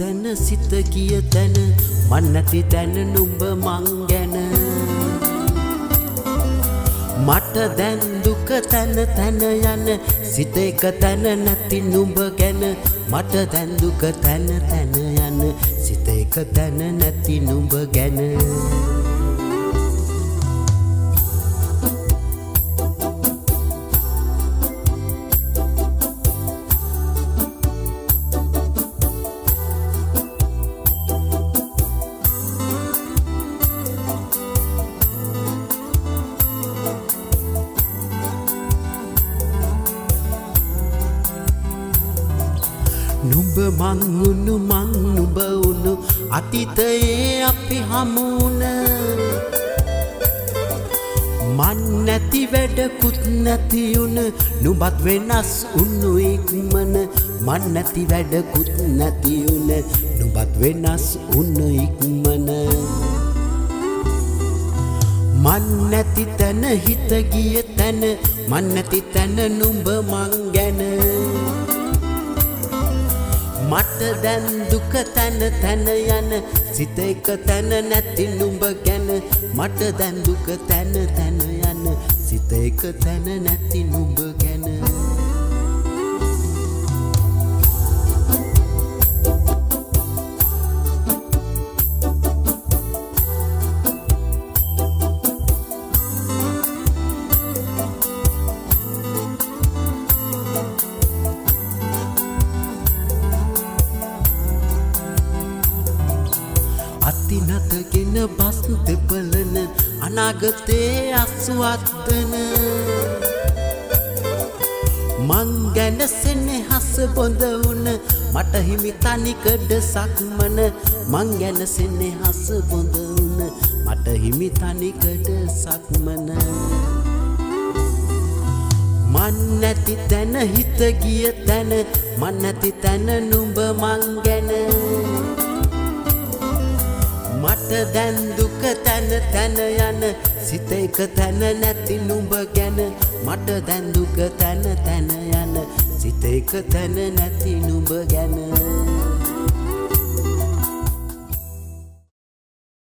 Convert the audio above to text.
තැන සිත ගිය තැන මන් නැති තැන නුඹ මං ගැන මට දැන් දුක තැන තැන යන සිත එක තැන නැති නුඹ ගැන මට දැන් දුක තැන තැන යන සිත එක තැන නැති නුඹ ගැන නුඹ මං උණු මං නුඹ උණු අතීතයේ අපි හමු වුණ මන් නැති වැඩකුත් නැති උන නුඹත් වෙනස් උණු ඉක්මන මන් නැති වැඩකුත් නැති උන නුඹත් වෙනස් උණු ඉක්මන මන් නැති තැන හිත ගිය තැන මන් නැති තැන නුඹ මං ගැන මට දැන් දුක තැන තැන යන සිත එක තැන නැති නුඹ ගැන මට දැන් දුක තැන තැන යන සිත එක තැන නැති නුඹ ගැන අතිනතගෙන බස් දෙපලන අනාගතේ අස්වත්තන මං ගැන සෙනෙහස බොඳ වුණ මට හිමි තනිකඩ සක්මන මං ගැන සෙනෙහස බොඳ වුණ මට හිමි තනිකඩ සක්මන මන් නැති තැන හිත ගිය තැන මන් නැති තැන නුඹ මං ගැන මට දැන් දුක තැන තැන යන සිත එක තැන නැති නුඹ ගැන මට දැන් දුක තැන තැන යන සිත එක තැන නැති නුඹ ගැන